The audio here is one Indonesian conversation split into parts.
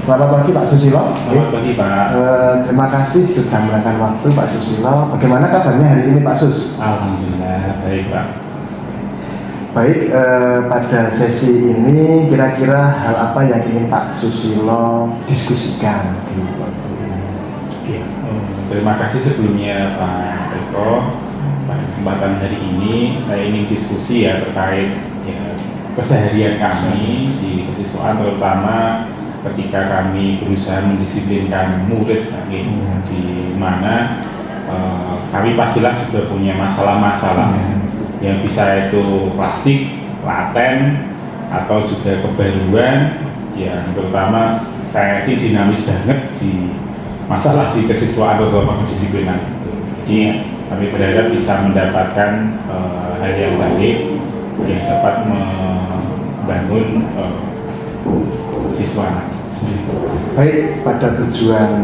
Selamat pagi Pak Susilo. Selamat pagi Pak. Terima kasih sudah meluangkan waktu Pak Susilo. Bagaimana kabarnya hari ini Pak Sus? Alhamdulillah baik Pak. Baik, pada sesi ini kira-kira hal apa yang ingin Pak Susilo diskusikan di waktu ini? Ya, terima kasih sebelumnya Pak Eko. Pada kesempatan hari ini saya ingin diskusi ya terkait ya, keseharian kami di kesiswaan, terutama ketika kami berusaha mendisiplinkan murid di mana kami pastilah juga punya masalah-masalah yang bisa itu klasik, laten, atau juga kebaruan yang terutama saya ini dinamis banget di masalah di kesiswaan atau kedisiplinan itu. Jadi kami berharap bisa mendapatkan hal yang baik yang dapat membangun siswa nanti. Baik, pada tujuan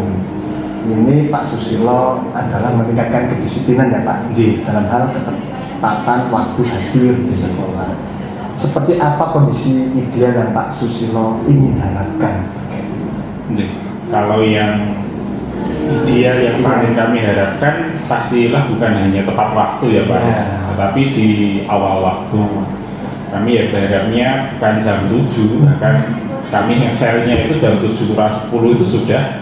ini Pak Susilo adalah meningkatkan kedisiplinan ya Pak, dalam hal ketepatan waktu hadir di sekolah. Seperti apa kondisi ideal yang Pak Susilo ingin harapkan terkait itu? Kalau yang ideal yang paling kami harapkan pastilah bukan hanya tepat waktu ya Pak, tetapi di awal waktu. Kami ya berharapnya bukan jam 7, bahkan kami nge-share-nya itu jam 7:10 itu sudah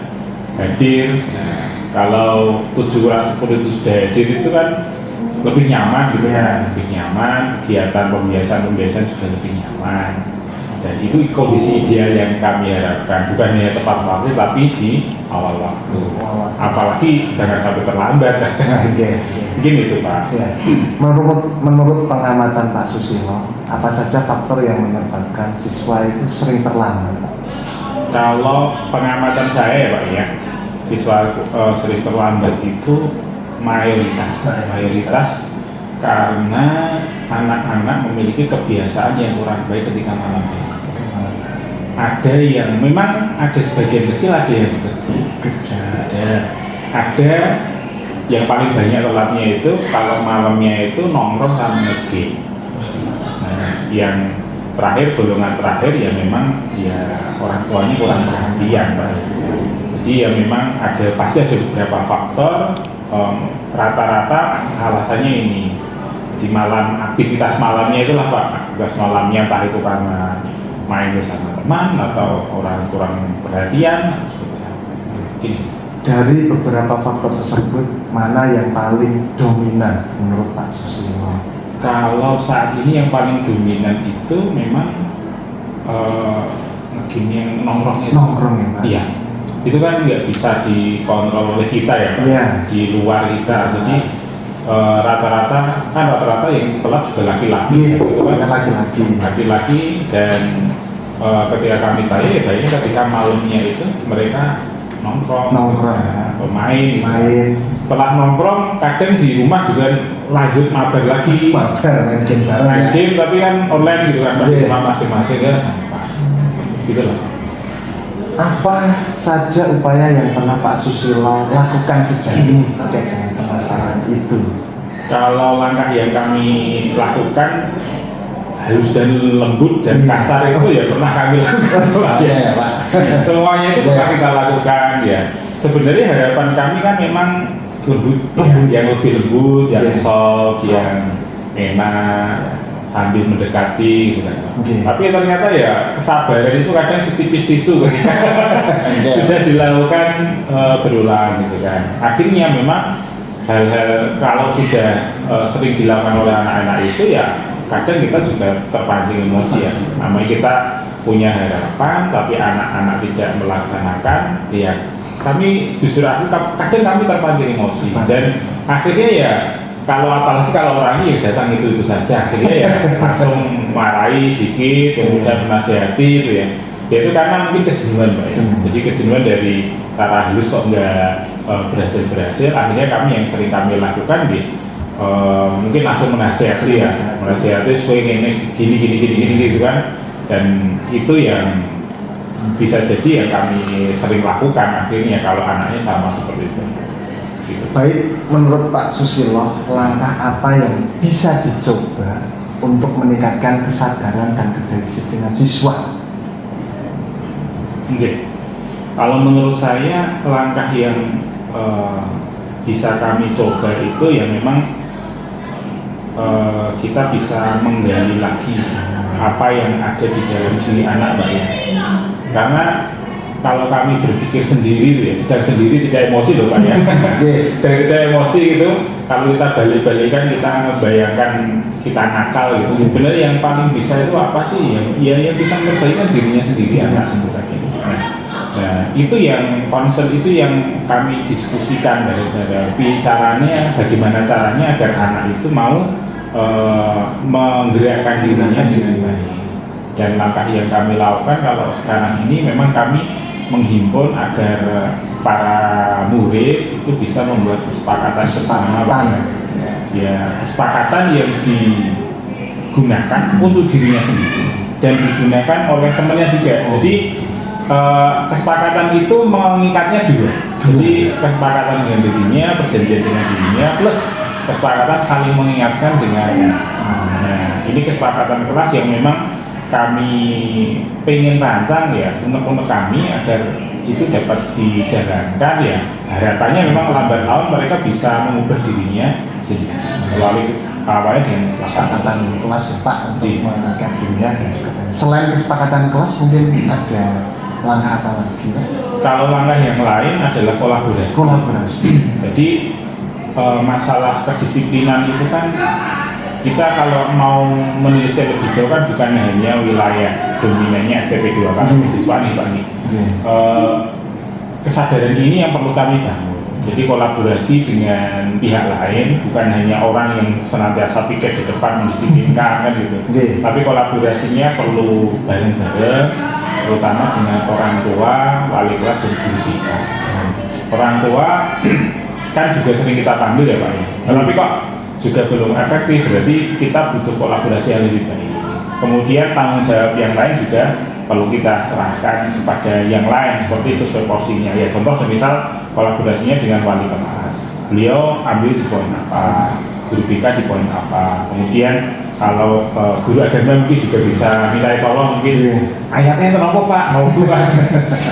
hadir. Nah, kalau 7:10 itu sudah hadir itu kan lebih nyaman gitu kan, lebih nyaman, kegiatan pembiasaan juga lebih nyaman. Dan itu kondisi ideal yang kami harapkan, bukan hanya tepat waktu tapi di awal waktu. Apalagi jangan sampai terlambat. Mungkin itu Pak. Ya. Menurut pengamatan Pak Susilo, apa saja faktor yang menyebabkan siswa itu sering terlambat? Kalau pengamatan saya ya Pak ya, siswa sering terlambat itu mayoritas karena anak-anak memiliki kebiasaan yang kurang baik ketika malam hari. Ada yang memang ada sebagian kecil, ada yang kerja, ada yang paling banyak telatnya itu kalau malamnya itu nongkrong sama nge-game. Nah, yang terakhir, golongan terakhir ya memang ya orang tuanya kurang perhatian Pak. Jadi ya memang pasti ada beberapa faktor. Rata-rata alasannya ini di malam, aktivitas malamnya itulah Pak, aktivitas malamnya entah itu karena main bersama teman atau orang kurang perhatian seperti apa. Ini. Dari beberapa faktor tersebut, mana yang paling dominan menurut Pak Susilo? Kalau saat ini yang paling dominan itu memang game yang nongkrong itu. Nongkrong ya Pak? Iya. Itu kan nggak bisa dikontrol oleh kita ya Pak, di luar kita. Jadi rata-rata yang telat juga laki-laki. Gitu kan? Laki-laki dan ketika kami tanya ketika malamnya itu mereka nongkrong pemain gitu. Setelah nongkrong kadang di rumah juga lanjut mabar lagi, main game tapi kan online gitu kan, masing-masing ya sampah gitu lah. Apa saja upaya yang pernah Pak Susilo lakukan sejauh ini terkait dengan permasalahan itu? Kalau langkah yang kami lakukan halus dan lembut dan kasar itu ya pernah kami lakukan ya, Pak. Semuanya itu pernah kita lakukan ya. Sebenarnya harapan kami kan memang lembut. Yang lebih lembut, yang soft, yang enak, sambil mendekati gitu kan. Tapi ternyata ya kesabaran itu kadang setipis tisu ketika sudah dilakukan berulang gitu kan. Akhirnya memang hal-hal kalau sudah sering dilakukan oleh anak-anak itu ya kadang kita juga terpancing emosi ya. Namanya kita punya harapan tapi anak-anak tidak melaksanakan ya. Kadang kami terpancing emosi dan akhirnya ya apalagi kalau orangnya ya datang itu saja, akhirnya ya langsung marahi sedikit, kemudian menasihati itu ya. Itu karena mungkin kejenuhan Pak. Jadi kejenuhan dari cara halus kok nggak berhasil, akhirnya kami yang sering kami lakukan mungkin langsung menasihati supaya gini gitu kan. Dan itu yang bisa jadi yang kami sering lakukan akhirnya kalau anaknya sama seperti itu. Gitu. Baik, menurut Pak Susilo, langkah apa yang bisa dicoba untuk meningkatkan kesadaran dan kedisiplinan siswa? Kalau menurut saya langkah yang bisa kami coba itu ya memang kita bisa menggali lagi apa yang ada di dalam diri anak Pak ya. Karena kalau kami berpikir sendiri ya, sedang sendiri tidak emosi loh Pak ya. Dan tidak emosi gitu, kalau kita balik-balikan kita membayangkan kita nakal gitu. Sebenarnya yang paling bisa itu apa sih? Ya yang bisa memperbaiki dirinya sendiri anak sebenarnya. Nah, itu yang concern itu yang kami diskusikan dari caranya, bagaimana caranya agar anak itu mau menggerakkan dirinya dengan baik. Dan langkah yang kami lakukan kalau sekarang ini memang kami menghimpun agar para murid itu bisa membuat kesepakatan bersama, ya kesepakatan yang digunakan untuk dirinya sendiri dan digunakan oleh temannya juga. Jadi kesepakatan itu mengikatnya dua. Jadi kesepakatan dengan dirinya, perjanjian dengan dirinya, plus kesepakatan saling mengingatkan dengan. Nah, ini kesepakatan kelas yang memang kami pengen rancang ya untuk kami agar itu dapat dijalankan ya. Harapannya memang lambat laun mereka bisa mengubah dirinya sendiri melalui awalnya dengan kesepakatan kelas Pak untuk mengingatkan dirinya dan juga selain kesepakatan kelas mungkin ada langkah apa lagi? Kalau langkah yang lain adalah kolaborasi. Jadi masalah kedisiplinan itu kan kita kalau mau menelisik lebih jauh kan bukan hanya wilayah dominannya STP 2 kan siswa nih Pak nih. Kesadaran ini yang perlu kami bangun. Jadi kolaborasi dengan pihak lain, bukan hanya orang yang senantiasa piket di depan mendisiplinkan kan gitu. Tapi kolaborasinya perlu bareng-bareng, terutama dengan orang tua, wali kelas dan guru kita. Orang tua kan juga sering kita panggil ya Pak ya. Tapi kok juga belum efektif, berarti kita butuh kolaborasi yang lebih baik. Kemudian tanggung jawab yang lain juga perlu kita serahkan kepada yang lain seperti sesuai porsinya. Ya contoh semisal kolaborasinya dengan wali kelas, beliau ambil di poin apa, guru BK di poin apa. Kemudian kalau guru agama mungkin juga bisa minta tolong mungkin ayatnya kenapa Pak, mau bukan.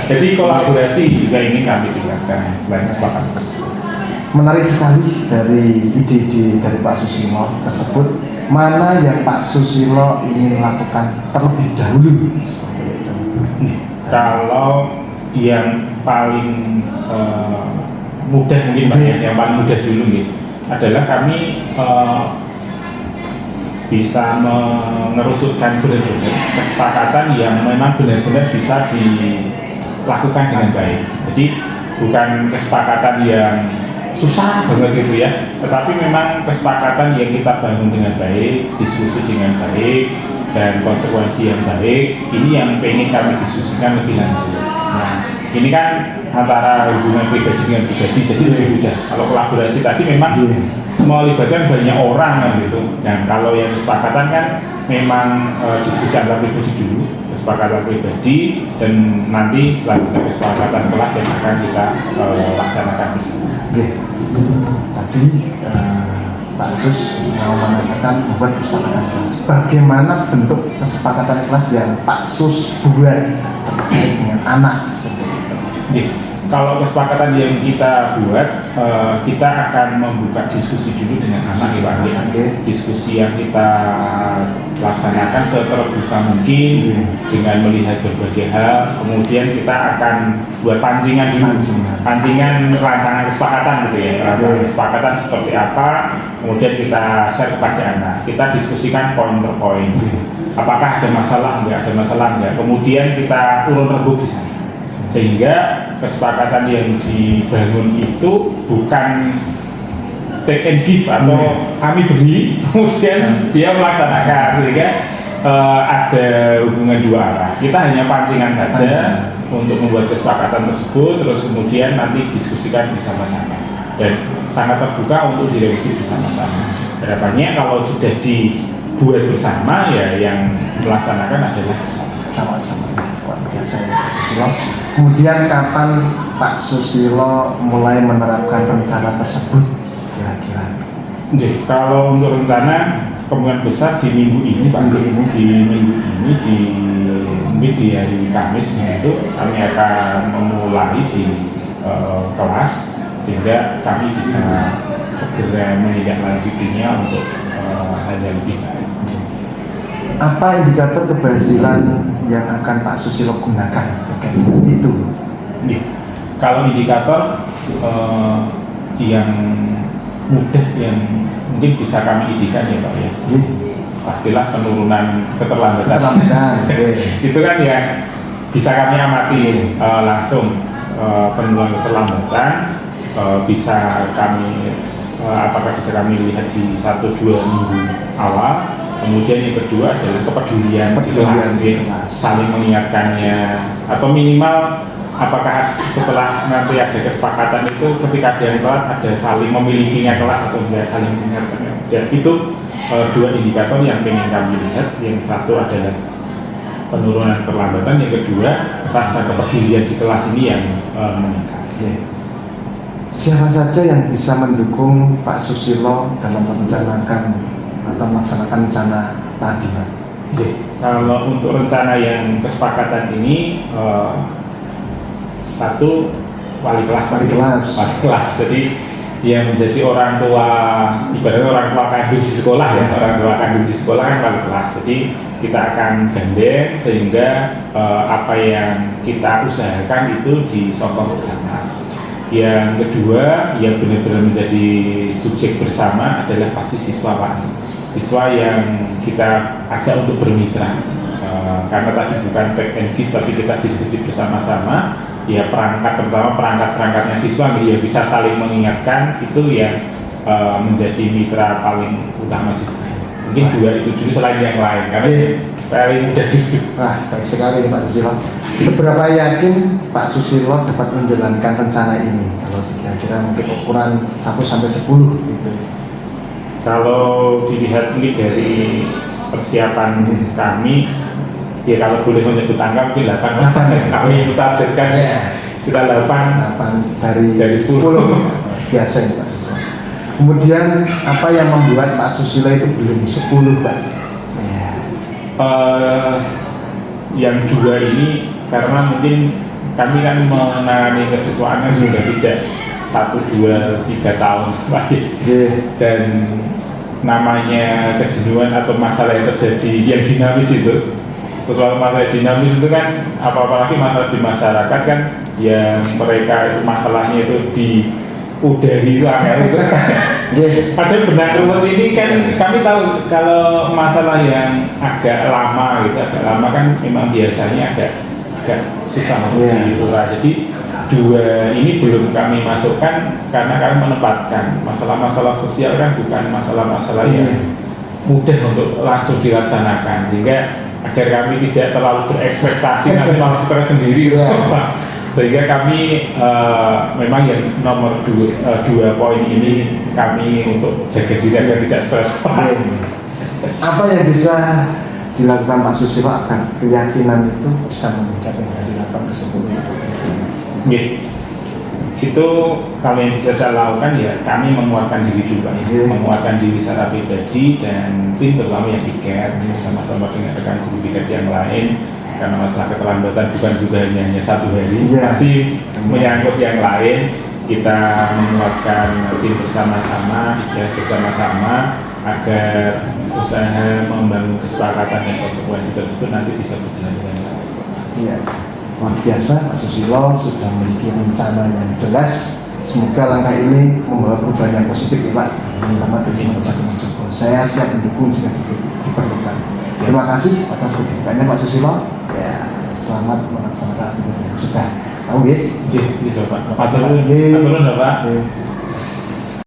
Jadi kolaborasi juga ini kami tingkatkan selain kesepakatan tersebut. Menarik sekali dari ide-ide dari Pak Susilo tersebut. Mana yang Pak Susilo ingin lakukan terlebih dahulu seperti itu? Kalau yang paling mudah mungkin Pak, yang paling mudah dulu nih adalah kami bisa mengerucutkan benar-benar kesepakatan yang memang benar-benar bisa dilakukan dengan baik. Jadi bukan kesepakatan yang susah banget gitu ya, tetapi memang kesepakatan yang kita bangun dengan baik, diskusi dengan baik, dan konsekuensi yang baik. Ini yang pengen kami diskusikan lebih lanjut. Nah, ini kan antara hubungan pribadi dengan pribadi, jadi lebih mudah. Kalau kolaborasi tadi memang melibatkan banyak orang kan gitu. Dan kalau yang kesepakatan kan memang diskusi antar pribadi dulu, kesepakatan pribadi, dan nanti selanjutnya kesepakatan kelas yang akan kita laksanakan bersama. Tadi Pak Sus mau mengatakan membuat kesepakatan kelas. Bagaimana bentuk kesepakatan kelas yang Pak Sus buat terkait dengan anak seperti itu? Kalau kesepakatan yang kita buat, kita akan membuka diskusi dulu dengan anak ya Pak. Diskusi yang kita laksanakan seterbuka mungkin dengan melihat berbagai hal. Kemudian kita akan buat pancingan dulu, pancingan rancangan kesepakatan gitu ya. Rancangan kesepakatan seperti apa, kemudian kita share kepada anak. Kita diskusikan poin per poin. Apakah ada masalah enggak, kemudian kita urun rembuk di sana. Sehingga kesepakatan yang dibangun itu bukan take and give atau kami beri kemudian dia melaksanakan, sehingga ada hubungan dua arah. Kita hanya pancingan saja untuk membuat kesepakatan tersebut, terus kemudian nanti diskusikan bersama-sama dan sangat terbuka untuk direvisi bersama-sama. Harapannya kalau sudah dibuat bersama ya yang melaksanakan adalah sama-sama. Kemudian kapan Pak Susilo mulai menerapkan rencana tersebut kira-kira? Kalau untuk rencana kemungkinan besar di minggu ini Pak, di minggu ini di mungkin di hari Kamisnya itu kami akan memulai di kelas sehingga kami bisa segera menindaklanjutinya untuk hal yang lebih baik. Apa indikator keberhasilan yang akan Pak Susilo gunakan terkait dengan itu? Nih, kalau indikator yang mudah yang mungkin bisa kami idikan ya Pak ya, pastilah penurunan keterlambatan. Itu kan yang bisa kami amati langsung, penurunan keterlambatan bisa kami apakah bisa kami lihat di 1-2 minggu awal. Kemudian yang kedua adalah kepedulian di kelas, saling mengingatkannya, atau minimal apakah setelah nanti ada kesepakatan itu ketika ada yang telat ada saling memilikinya kelas atau tidak saling mengingatkannya. Dan itu 2 indikator yang ingin kami lihat. Yang satu adalah penurunan keterlambatan, yang kedua rasa kepedulian di kelas ini yang meningkat. Siapa saja yang bisa mendukung Pak Susilo dalam merencanakan atau melaksanakan rencana tadi, Pak? Kalau untuk rencana yang kesepakatan ini, satu wali kelas. Jadi yang menjadi orang tua, ibaratnya orang tua kandung di sekolah ya, orang tua kandung di sekolah kan wali kelas. Jadi kita akan gandeng sehingga apa yang kita usahakan itu disokong bersama. Yang kedua, yang benar-benar menjadi subjek bersama adalah pasti siswa Pak. Siswa yang kita ajak untuk bermitra, karena tadi bukan take and give tapi kita diskusi bersama-sama. Ya terutama perangkat-perangkatnya siswa yang bisa saling mengingatkan itu yang menjadi mitra paling utama juga. Mungkin juga itu dulu selain yang lain karena paling mudah duduk. Baik sekali nih Pak Susilo. Seberapa yakin Pak Susilo dapat menjalankan rencana ini? Kalau kira-kira mungkin ukuran 1-10 gitu. Kalau dilihat ini dari persiapan kami, ya kalau boleh menyebut angka mungkin 8 kami targetkan kita 8 dari 10. Biasa ya Pak Susilo. Kemudian apa yang membuat Pak Susilo itu belum 10 Pak? Yang 2 ini karena mungkin kami kan menangani kesiswaan sudah tidak 1, 2, 3 tahun lagi. Dan namanya kejenuhan atau masalah yang terjadi yang dinamis itu, sesuatu masalah dinamis itu kan apalagi masalah di masyarakat kan yang mereka itu masalahnya itu diudari itu angel itu ada benak ruwet ini kan kami tahu kalau masalah yang agak lama kan memang biasanya agak susah untuk diurai. Jadi 2 ini belum kami masukkan karena kami menempatkan masalah-masalah sosial kan bukan masalah-masalah yang mudah untuk langsung dilaksanakan, sehingga agar kami tidak terlalu berekspektasi nanti malah stres sendiri. Sehingga kami memang yang nomor 2 poin ini kami untuk jaga diri agar tidak stres. Apa yang bisa dilakukan Pak Susilo agar keyakinan itu bisa meningkat dari 8 ke 10 itu? Itu kalau yang bisa saya lakukan ya kami menguatkan diri dulu Pak ya. Menguatkan diri secara pribadi dan tim terutama yang piket bersama-sama dengan rekan guru piket yang lain, karena masalah keterlambatan bukan juga hanya 1 hari, masih menyangkut yang lain. Kita menguatkan tim bersama-sama, ikhlas bersama-sama agar usaha membangun kesepakatan dan konsekuensi tersebut nanti bisa berjalan dengan baik. Luar biasa, Pak Susilo sudah memiliki rencana yang jelas. Semoga langkah ini membawa perubahan yang positif ya Pak, terutama di Mojokerto. Saya siap mendukung jika diperlukan. Terima kasih atas keterbukaannya Pak Susilo. Selamat melaksanakan aktivitas yang sudah. Tahu gitu Pak. Terima kasih Pak.